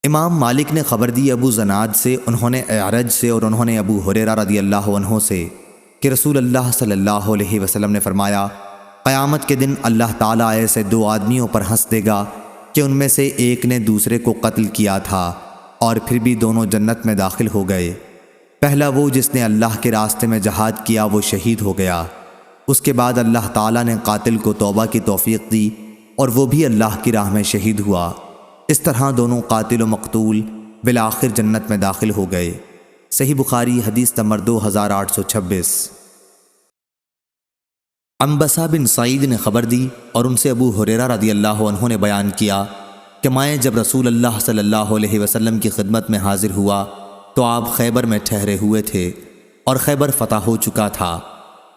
امام مالک نے خبر دی ابو زناد سے، انہوں نے اعرج سے اور انہوں نے ابو ہریرہ رضی اللہ عنہ سے کہ رسول اللہ صلی اللہ علیہ وسلم نے فرمایا، قیامت کے دن اللہ تعالیٰ ایسے دو آدمیوں پر ہنس دے گا کہ ان میں سے ایک نے دوسرے کو قتل کیا تھا اور پھر بھی دونوں جنت میں داخل ہو گئے۔ پہلا وہ جس نے اللہ کے راستے میں جہاد کیا وہ شہید ہو گیا۔ اس کے بعد اللہ تعالیٰ نے قاتل کو توبہ کی توفیق دی اور وہ بھی اللہ کی راہ میں شہید ہوا۔ اس طرح دونوں قاتل و مقتول بالآخر جنت میں داخل ہو گئے۔ صحیح بخاری حدیث نمبر 2826۔ عنبسہ بن سعید نے خبر دی اور ان سے ابو ہریرہ رضی اللہ عنہ نے بیان کیا کہ میں جب رسول اللہ صلی اللہ علیہ وسلم کی خدمت میں حاضر ہوا تو آپ خیبر میں ٹھہرے ہوئے تھے اور خیبر فتح ہو چکا تھا۔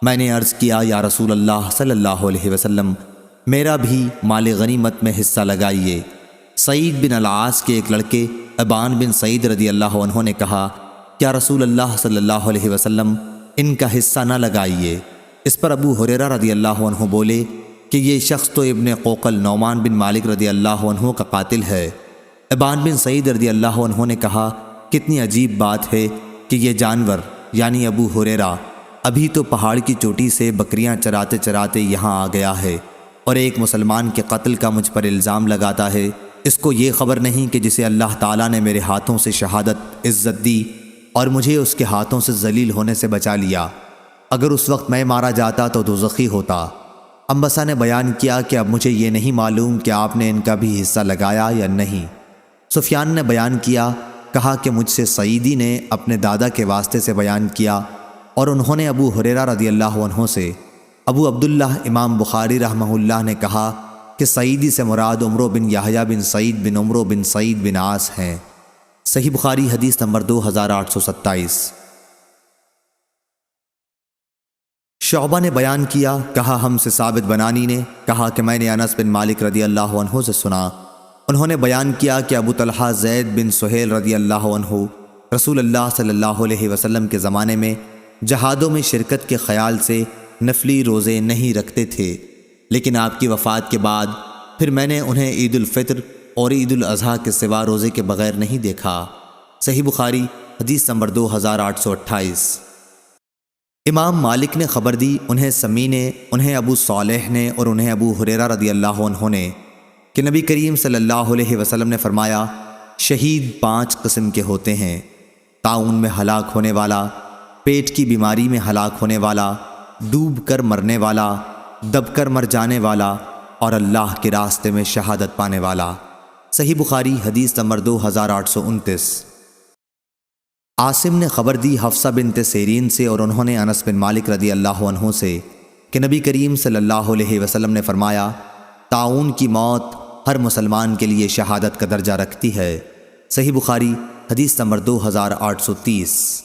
میں نے عرض کیا، یا رسول اللہ صلی اللہ علیہ وسلم، میرا بھی مال غنیمت میں حصہ لگائیے۔ سعید بن العاص کے ایک لڑکے ابان بن سعید رضی اللہ عنہ نے کہا، کیا رسول اللہ صلی اللہ علیہ وسلم ان کا حصہ نہ لگائیے؟ اس پر ابو ہریرہ رضی اللہ عنہ بولے کہ یہ شخص تو ابن قوقل نعمان بن مالک رضی اللہ عنہ کا قاتل ہے۔ ابان بن سعید رضی اللہ عنہ نے کہا، کتنی عجیب بات ہے کہ یہ جانور یعنی ابو ہریرہ ابھی تو پہاڑ کی چوٹی سے بکریاں چراتے چراتے یہاں آ گیا ہے اور ایک مسلمان کے قتل کا مجھ پر الزام لگاتا ہے۔ اس کو یہ خبر نہیں کہ جسے اللہ تعالیٰ نے میرے ہاتھوں سے شہادت عزت دی اور مجھے اس کے ہاتھوں سے ذلیل ہونے سے بچا لیا، اگر اس وقت میں مارا جاتا تو دوزخی ہوتا۔ عنبسہ نے بیان کیا کہ اب مجھے یہ نہیں معلوم کہ آپ نے ان کا بھی حصہ لگایا یا نہیں۔ سفیان نے بیان کیا، کہا کہ مجھ سے سعیدی نے اپنے دادا کے واسطے سے بیان کیا اور انہوں نے ابو ہریرہ رضی اللہ عنہ سے۔ ابو عبداللہ امام بخاری رحمہ اللہ نے کہا کہ سعیدی سے مراد عمرو بن یحییٰ بن سعید بن عمرو بن سعید بن عاص ہیں۔ صحیح بخاری حدیث نمبر 2827۔ شعبہ نے بیان کیا، کہا ہم سے ثابت بنانی نے کہا کہ میں نے انس بن مالک رضی اللہ عنہ سے سنا، انہوں نے بیان کیا کہ ابو طلحہ زید بن سہیل رضی اللہ عنہ رسول اللہ صلی اللہ علیہ وسلم کے زمانے میں جہادوں میں شرکت کے خیال سے نفلی روزے نہیں رکھتے تھے، لیکن آپ کی وفات کے بعد پھر میں نے انہیں عید الفطر اور عید الاضحیٰ کے سوا روزے کے بغیر نہیں دیکھا۔ صحیح بخاری حدیث نمبر 2828۔ امام مالک نے خبر دی، انہیں سمی نے، انہیں ابو صالح نے اور انہیں ابو ہریرہ رضی اللہ عنہ نے کہ نبی کریم صلی اللہ علیہ وسلم نے فرمایا، شہید 5 قسم کے ہوتے ہیں: طاعون میں ہلاک ہونے والا، پیٹ کی بیماری میں ہلاک ہونے والا، ڈوب کر مرنے والا، دب کر مر جانے والا اور اللہ کے راستے میں شہادت پانے والا۔ صحیح بخاری حدیث نمبر 2829۔ عاصم نے خبر دی حفصہ بنت سیرین سے اور انہوں نے انس بن مالک رضی اللہ عنہ سے کہ نبی کریم صلی اللہ علیہ وسلم نے فرمایا، طاعون کی موت ہر مسلمان کے لیے شہادت کا درجہ رکھتی ہے۔ صحیح بخاری حدیث نمبر 2830۔